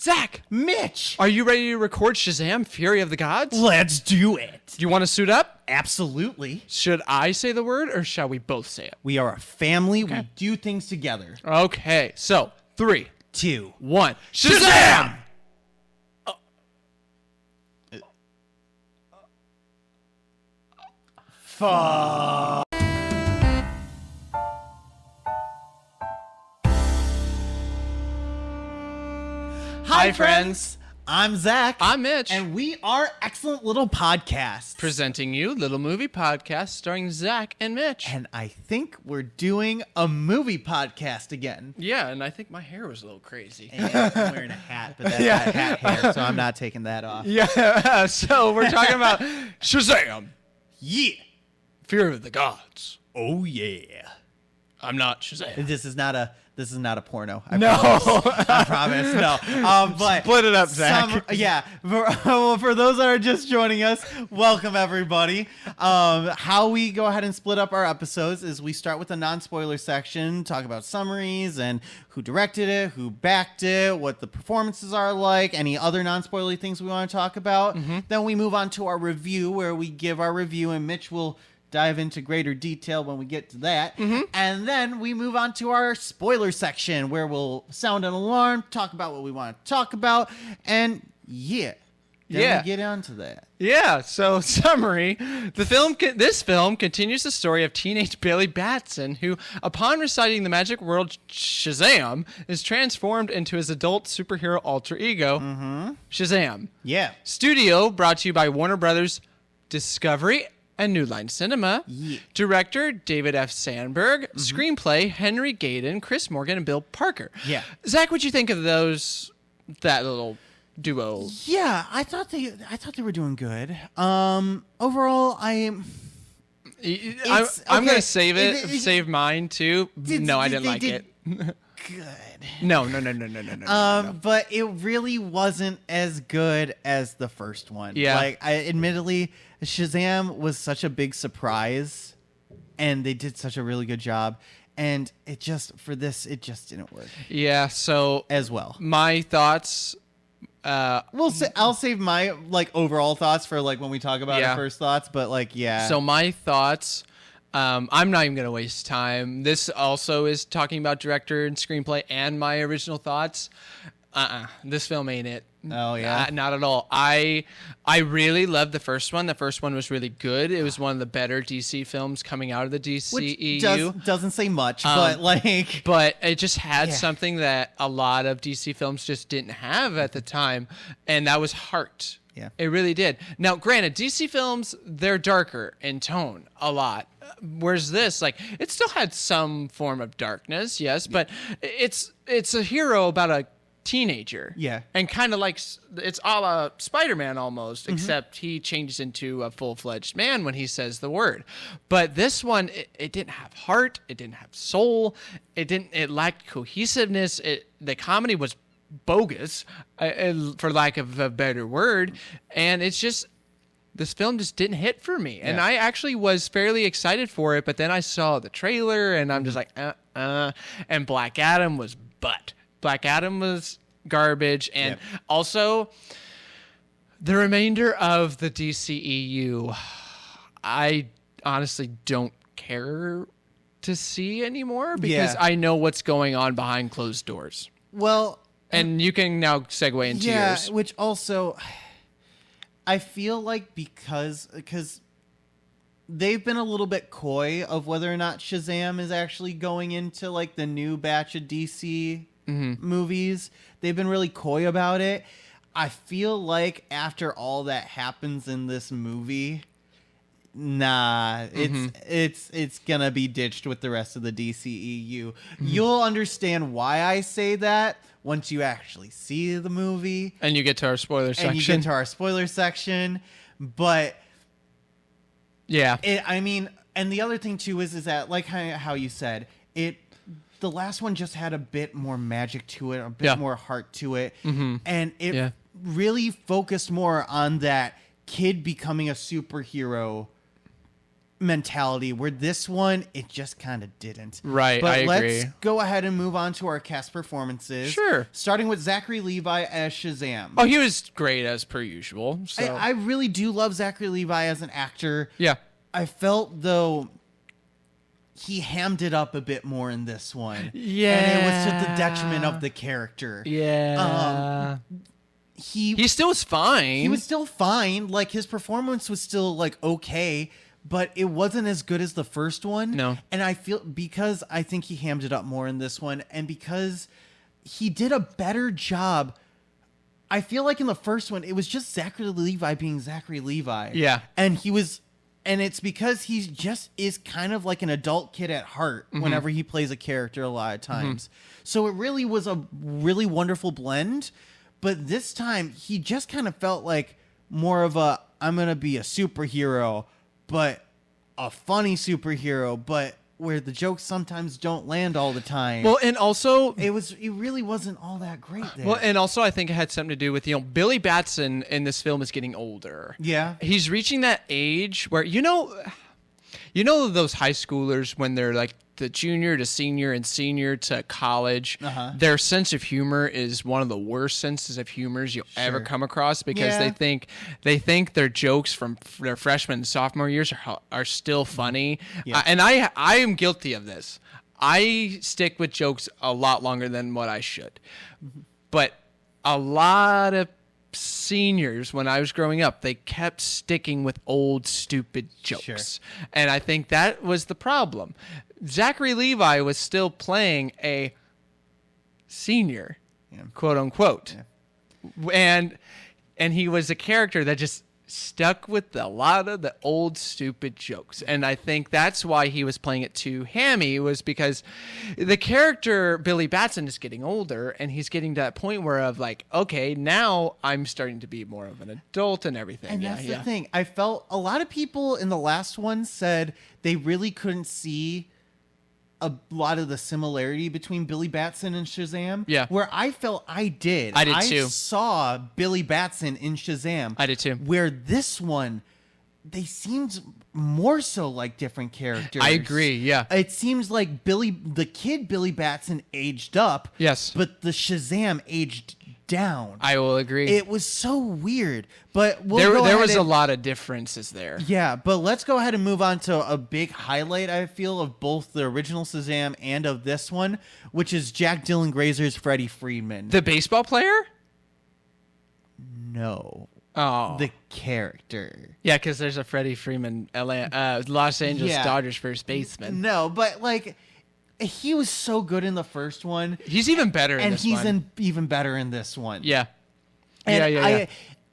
Zach, Mitch, are you ready to record Shazam, Fury of the Gods? let's do it. Do you want to suit up? Absolutely. Should I say the word or shall we both say it? We are a family. Okay. We do things together. Okay, so 3, 2, 1. Shazam! Fuck. Hi, friends. I'm Zach. I'm Mitch. And we are Excellent Little Podcasts. Presenting you Little Movie Podcast starring Zach and Mitch. And I think we're doing a movie podcast again. Yeah, and I think my hair was a little crazy. Yeah, I'm wearing a hat, but that's not hat hair, so I'm not taking that off. Yeah, so we're talking about Shazam, Yeah. Fury of the Gods. Oh, yeah. I'm not Shazam. This is not a porno. I No. promise. I promise. No. But Split it up, Zach. For those that are just joining us, welcome everybody. How we go ahead and split up our episodes is we start with the non-spoiler section, talk about summaries and who directed it, who backed it, what the performances are like, any other non-spoilery things we want to talk about. Mm-hmm. Then we move on to our review, where we give our review, and Mitch will dive into greater detail when we get to that. Mm-hmm. And then we move on to our spoiler section, where we'll sound an alarm, talk about what we want to talk about, and we get on to that. Yeah, so summary. This film continues the story of teenage Billy Batson, who, upon reciting the magic word Shazam, is transformed into his adult superhero alter ego, Shazam. Yeah. Studio brought to you by Warner Brothers Discovery and New Line Cinema. Yeah. Director David F. Sandberg. Screenplay Henry Gayden, Chris Morgan, and Bill Parker. Yeah. Zach, what'd you think of that little duo? Yeah, I thought they were doing good. Overall, I'm gonna save mine too. No, I didn't like it. Good. No. But it really wasn't as good as the first one. Yeah. Admittedly, Shazam was such a big surprise, and they did such a really good job. And it just didn't work. Yeah. So as well, my thoughts. I'll save my overall thoughts for when we talk about our first thoughts. But So my thoughts. I'm not even going to waste time. This also is talking about director and screenplay and my original thoughts. This film ain't it. Oh, yeah? Not at all. I really loved the first one. The first one was really good. It was one of the better DC films coming out of the DCEU. Which doesn't say much, but But it just had something that a lot of DC films just didn't have at the time, and that was heart. Yeah. It really did. Now, granted, DC films, they're darker in tone a lot. Whereas this, it still had some form of darkness, yes, but it's a hero about a teenager. Yeah. And kind of it's a la Spider-Man almost, except he changes into a full-fledged man when he says the word. But this one, it didn't have heart, it didn't have soul, it lacked cohesiveness, the comedy was bogus, for lack of a better word, and this film just didn't hit for me. And I actually was fairly excited for it, but then I saw the trailer and I'm just like, and Black Adam was butt. Black Adam was garbage. And also the remainder of the DCEU, I honestly don't care to see anymore because I know what's going on behind closed doors. Well, and you can now segue into yours. Yeah, which also, I feel like because they've been a little bit coy of whether or not Shazam is actually going into the new batch of DC movies. They've been really coy about it. I feel like after all that happens in this movie, it's gonna be ditched with the rest of the DCEU. You'll understand why I say that once you actually see the movie. And you get to our spoiler section. But yeah. And the other thing too is that how you said, the last one just had a bit more magic to it, a bit more heart to it. And it really focused more on that kid becoming a superhero mentality, where this one, it just kind of didn't. Right, but I agree. let's go ahead and move on to our cast performances. Sure. Starting with Zachary Levi as Shazam. Oh, he was great as per usual. So. I really do love Zachary Levi as an actor. Yeah. I felt, though, he hammed it up a bit more in this one. Yeah. And it was to the detriment of the character. Yeah. He still was fine. He was still fine. Like, his performance was still, like, okay, but it wasn't as good as the first one. No. And I feel, because I think he hammed it up more in this one, and because he did a better job, I feel like in the first one, it was just Zachary Levi being Zachary Levi. Yeah. And it's because he just is kind of like an adult kid at heart whenever he plays a character a lot of times. So it really was a really wonderful blend. But this time, he just kind of felt like more of a, I'm going to be a superhero, but a funny superhero, but where the jokes sometimes don't land all the time. Well, and also it really wasn't all that great there. Well, and also I think it had something to do with, Billy Batson in this film is getting older. Yeah. He's reaching that age where, those high schoolers when they're like the junior to senior and senior to college, their sense of humor is one of the worst senses of humors you'll ever come across, because they think their jokes from their freshman and sophomore years are still funny. Yeah. And I am guilty of this. I stick with jokes a lot longer than what I should. But a lot of seniors, when I was growing up, they kept sticking with old stupid jokes. Sure. And I think that was the problem. Zachary Levi was still playing a senior, quote unquote. Yeah. And he was a character that just stuck with a lot of the old stupid jokes. And I think that's why he was playing it too hammy, was because the character Billy Batson is getting older, and he's getting to that point where of like, okay, now I'm starting to be more of an adult and everything. And that's the thing. I felt a lot of people in the last one said they really couldn't see a lot of the similarity between Billy Batson and Shazam. Yeah. Where I felt I did. I did too. I saw Billy Batson in Shazam. I did too. Where this one, they seemed more so like different characters. I agree, yeah. It seems like the kid Billy Batson aged up. Yes. But the Shazam aged down. I will agree. It was so weird. But there was a lot of differences there. Yeah, but let's go ahead and move on to a big highlight, I feel, of both the original Shazam and of this one, which is Jack Dylan Grazer's Freddie Freeman. The baseball player? No. Oh. The character. Yeah, because there's a Freddie Freeman, Los Angeles Dodgers first baseman. No, but like, he was so good in the first one. He's even better in this one. And he's even better in this one. Yeah. And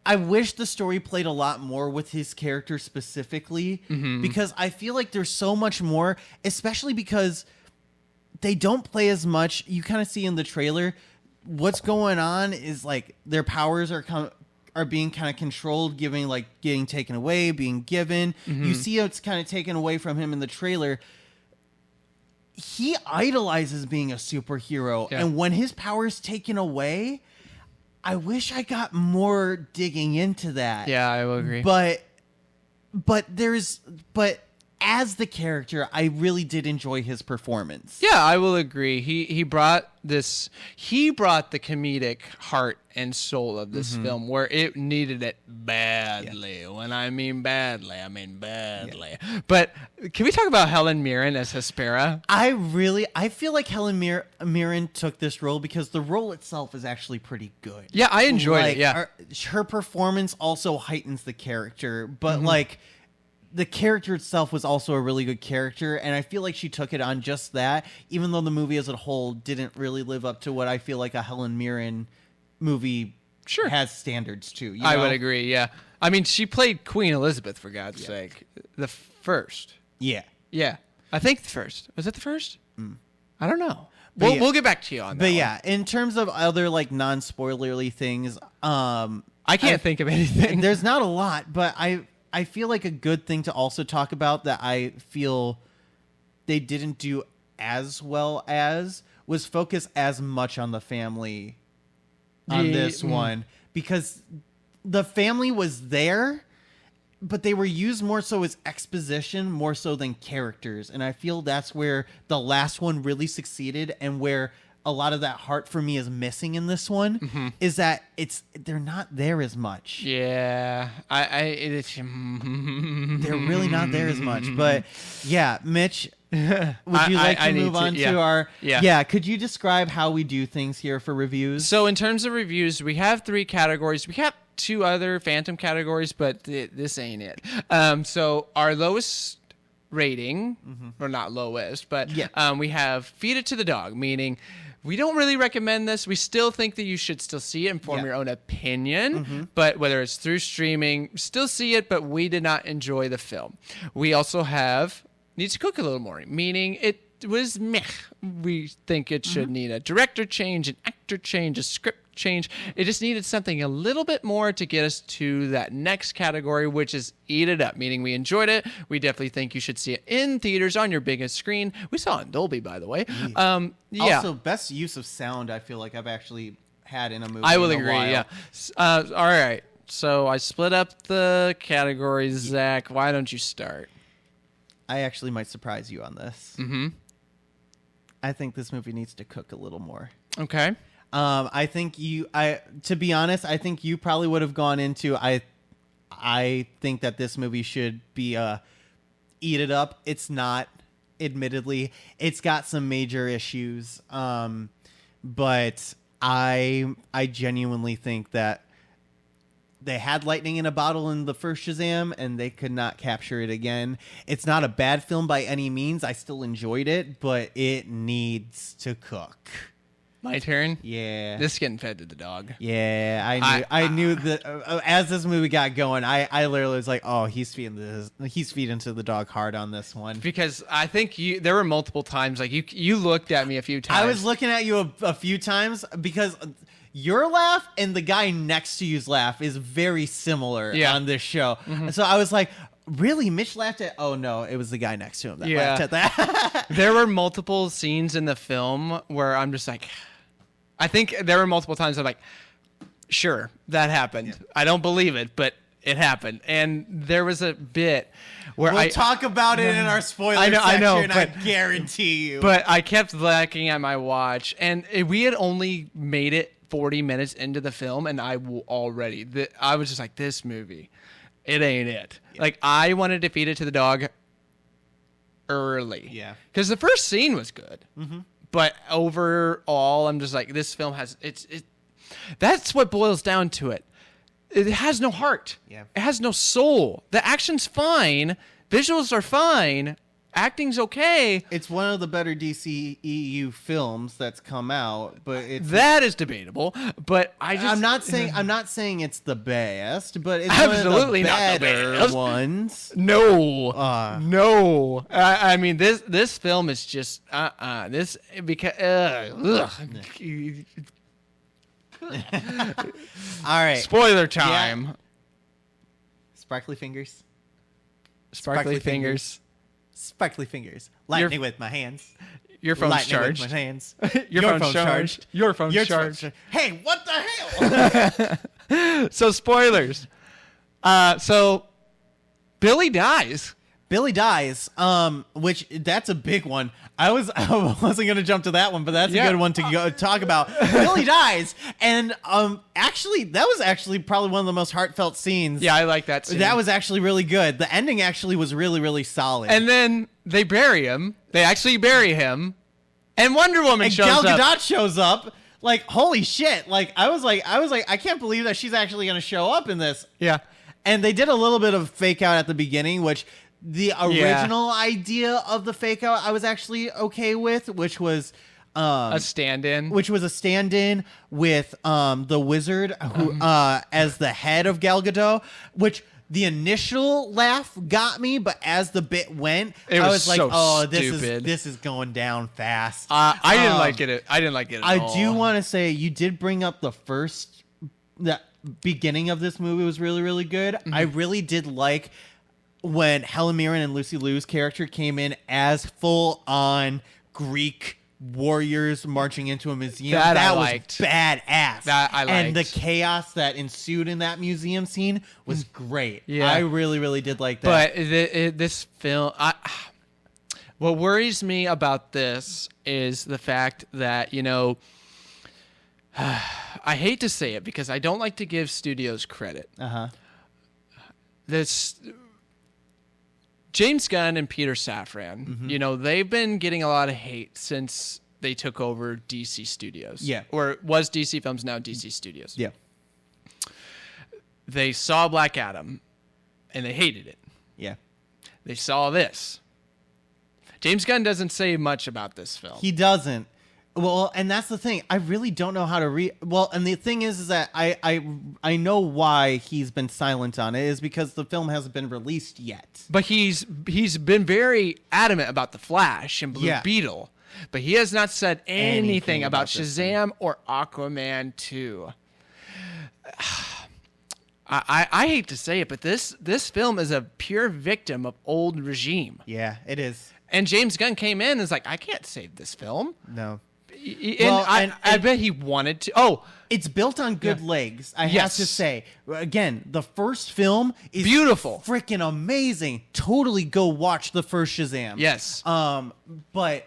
I wish the story played a lot more with his character specifically, because I feel like there's so much more, especially because they don't play as much. You kind of see in the trailer what's going on is like their powers are being kind of controlled, getting taken away, being given. You see how it's kind of taken away from him in the trailer. He idolizes being a superhero, and when his power's taken away, I wish I got more digging into that. Yeah, I will agree. But as the character, I really did enjoy his performance. Yeah, I will agree. He brought the comedic heart and soul of this film where it needed it badly. Yeah. When I mean badly, I mean badly. Yeah. But can we talk about Helen Mirren as Hespera? I feel like Helen Mirren took this role because the role itself is actually pretty good. Yeah, I enjoyed it. Yeah, her performance also heightens the character, but the character itself was also a really good character, and I feel like she took it on just that, even though the movie as a whole didn't really live up to what I feel like a Helen Mirren movie has standards to. You know? I would agree, yeah. I mean, she played Queen Elizabeth, for God's sake. The first. Yeah. Yeah. I think the first. Was it the first? I don't know. We'll get back to you on that. But yeah, in terms of other like non-spoilerly things, I can't think of anything. There's not a lot, but I feel like a good thing to also talk about that I feel they didn't do as well as was focus as much on the family on this one, because the family was there but they were used more so as exposition, more so than characters. And I feel that's where the last one really succeeded, and where a lot of that heart for me is missing in this one, is that they're not there as much. Yeah, They're really not there as much. But yeah, Mitch, would you like to move on to our... Yeah, could you describe how we do things here for reviews? So in terms of reviews, we have 3 categories. We have 2 other phantom categories, but this ain't it. So our lowest rating, or not lowest, but we have Feed It to the Dog, meaning we don't really recommend this. We still think that you should still see it and form your own opinion, but whether it's through streaming, still see it, but we did not enjoy the film. We also have Needs to Cook a Little More, meaning it was meh. We think it should need a director change, an actor change, a script change. It just needed something a little bit more to get us to that next category, which is Eat It Up, meaning we enjoyed it. We definitely think you should see it in theaters on your biggest screen. We saw it in Dolby, by the way. Also, best use of sound I feel like I've actually had in a movie. I will agree, yeah. All right. So I split up the categories. Zach, why don't you start? I actually might surprise you on this. I think this movie needs to cook a little more. Okay. I think to be honest, I think you probably would have gone into, I think that this movie should be Eat It Up. It's not, admittedly. It's got some major issues. But I genuinely think that they had lightning in a bottle in the first Shazam, and they could not capture it again. It's not a bad film by any means. I still enjoyed it, but it needs to cook. My turn? Yeah. This is getting fed to the dog. Yeah, I knew that as this movie got going, I literally was like, oh, he's feeding to the dog hard on this one. Because I think there were multiple times, like you looked at me a few times. I was looking at you a few times because your laugh and the guy next to you's laugh is very similar on this show. So I was like, really? Mitch laughed at... Oh, no, it was the guy next to him that laughed at that. There were multiple scenes in the film where I'm just like... I think there were multiple times I'm like, sure, that happened. Yeah. I don't believe it, but it happened. And there was a bit where we'll talk about it in our spoiler section, I guarantee you. But I kept looking at my watch, and we had only made it 40 minutes into the film, and I was just like, this movie, it ain't it. Yeah. Like, I wanted to feed it to the dog early. Yeah. Because the first scene was good. But overall, I'm just like, this film has that's what boils down to it. It has no heart. Yeah. It has no soul. The action's fine. Visuals are fine. Acting's okay. It's one of the better DCEU films that's come out, but that is debatable. But I'm not saying it's the best, but it's absolutely one of the better not the ones. No, no. I mean, this film is just this because all right. Spoiler time. Yeah. Sparkly fingers. Sparkly fingers. Sparkly fingers. Lightning with my hands. Your phone's lightning charged. With my hands. Your phone's charged. Your phone's charged. Hey, what the hell? So spoilers. So Billy dies. Billy dies. Which that's a big one. I wasn't gonna jump to that one, but that's a good one to go talk about. Billy dies, and actually, that was actually probably one of the most heartfelt scenes. Yeah, I like that scene. That was actually really good. The ending actually was really, really solid. And then they bury him. They actually bury him, and Wonder Woman shows up. Gal Gadot shows up. Like, holy shit! Like, I was like, I can't believe that she's actually gonna show up in this. Yeah. And they did a little bit of fake out at the beginning, which. The original idea of the fake out I was actually okay with, which was a stand-in. Which was a stand-in with the wizard who as the head of Gal Gadot, which the initial laugh got me, but as the bit went, I was like, oh, this is going down fast. I didn't like it. I didn't like it at all. I do want to say you did bring up the beginning of this movie was really, really good. I really did like when Helen Mirren and Lucy Liu's character came in as full-on Greek warriors marching into a museum. That I was liked. badass. That I liked. And the chaos that ensued in that museum scene was great. Yeah. I really, really did like that. But this film, what worries me about this is the fact that, I hate to say it because I don't like to give studios credit. This James Gunn and Peter Safran, they've been getting a lot of hate since they took over DC Studios. Yeah. Or it was DC Films, now DC Studios. Yeah. They saw Black Adam and they hated it. Yeah. They saw this. James Gunn doesn't say much about this film. He doesn't. Well, and that's the thing. I really don't know how to read. Well, and the thing is that I know why he's been silent on it is because the film hasn't been released yet. But he's been very adamant about The Flash and Blue Beetle. But he has not said anything about Shazam or Aquaman 2. I hate to say it, but this film is a pure victim of old regime. Yeah, it is. And James Gunn came in and was like, I can't save this film. No. And I bet he wanted to. Oh, it's built on good legs. I have to say. Again, the first film is beautiful, freaking amazing. Totally go watch the first Shazam. Yes. But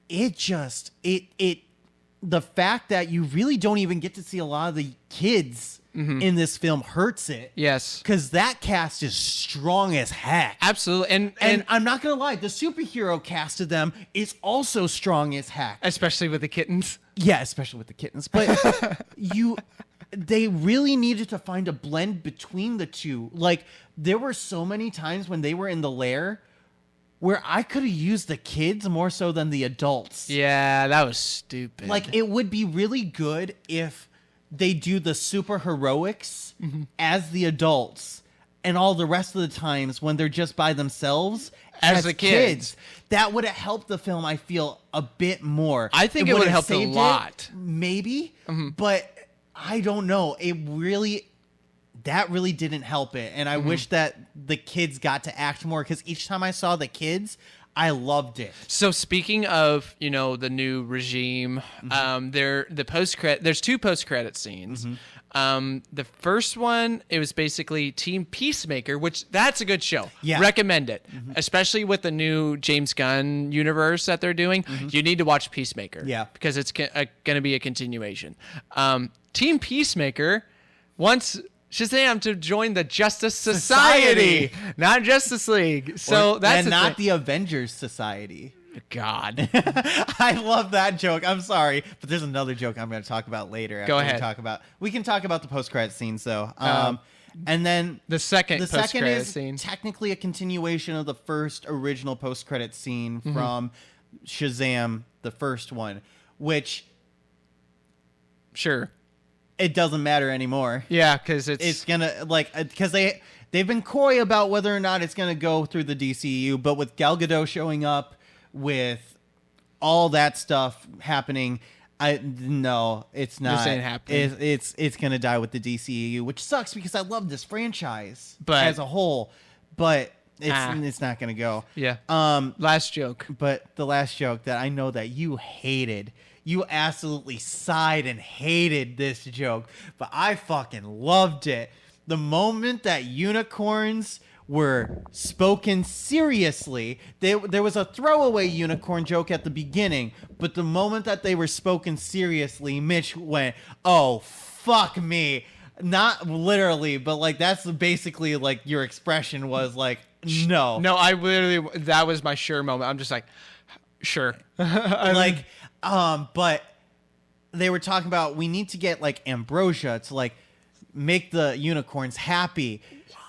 it just the fact that you really don't even get to see a lot of the kids in this film hurts it. Yes. Because that cast is strong as heck. Absolutely. And I'm not going to lie, the superhero cast of them is also strong as heck. Especially with the kittens. Yeah, especially with the kittens. But they really needed to find a blend between the two. Like, there were so many times when they were in the lair where I could have used the kids more so than the adults. Yeah, that was stupid. Like, it would be really good if they do the super heroics as the adults and all the rest of the times when they're just by themselves as the kids. That would have helped the film, I feel, a bit more. I think it would have helped a lot. Maybe, but I don't know. That really didn't help it. And I wish that the kids got to act more because each time I saw the kids, I loved it. So speaking of, the new regime, there's two post-credit scenes. The first one, it was basically Team Peacemaker, which that's a good show. Yeah. Recommend it. Especially with the new James Gunn universe that they're doing. You need to watch Peacemaker. Yeah. Because it's going to be a continuation. Team Peacemaker wants Shazam to join the Justice Society. Not Justice League. So that's not the Avengers Society. God. I love that joke. I'm sorry, but there's another joke I'm going to talk about later. Go ahead. We can talk about the post-credit scenes though. And then the second is scene, technically a continuation of the first original post-credit scene from Shazam, the first one, which sure. It doesn't matter anymore. Yeah, because it's gonna because they've been coy about whether or not it's gonna go through the DCU, but with Gal Gadot showing up, with all that stuff happening, no, it's not. This ain't happening. It's gonna die with the DCU, which sucks because I love this franchise but as a whole, but it's not gonna go. Yeah. Last joke. But the last joke that I know that you hated. You absolutely sighed and hated this joke, but I fucking loved it. The moment that unicorns were spoken seriously, there was a throwaway unicorn joke at the beginning, but the moment that they were spoken seriously, Mitch went, "Oh, fuck me." Not literally, but like that's basically like your expression was like, no. No, I literally, that was my sure moment. I'm just like, sure. But they were talking about we need to get like ambrosia to like make the unicorns happy.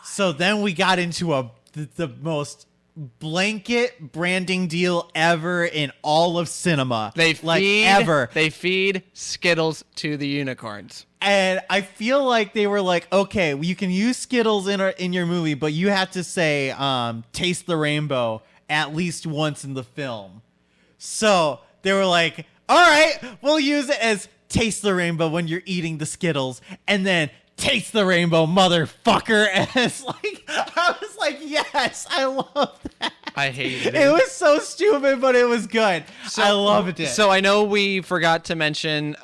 So then we got into the most blanket branding deal ever in all of cinema. They feed Skittles to the unicorns. And I feel like they were like, okay, well, you can use Skittles in your movie, but you have to say taste the rainbow at least once in the film. So they were like, all right, we'll use it as taste the rainbow when you're eating the Skittles, and then taste the rainbow, motherfucker. And it's like, I was like, yes, I love that. I hated it. It was so stupid, but it was good. I loved it. So I know we forgot to mention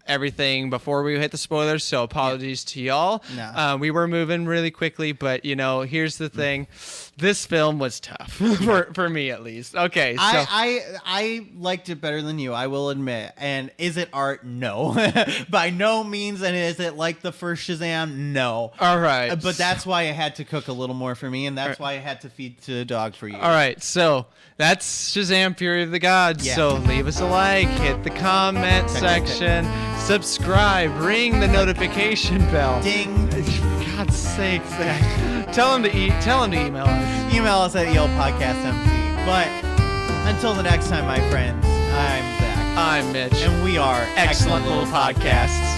everything before we hit the spoilers, so apologies to y'all. No. We were moving really quickly, but here's the thing. This film was tough for me at least. Okay, so I liked it better than you, I will admit. And is it art? No. By no means. And is it like the first Shazam? No. all right. But that's why I had to cook a little more for me, and that's why I had to feed to the dog for you. All right, so that's Shazam! Fury of the Gods. Yeah. So leave us a like, hit the comment section, subscribe, ring the notification bell. Ding. For God's sake, Zach. Tell him to email us. Email us at yellpodcastmc. But until the next time, my friends, I'm Zach. I'm Mitch. And we are Excellent Little Podcasts.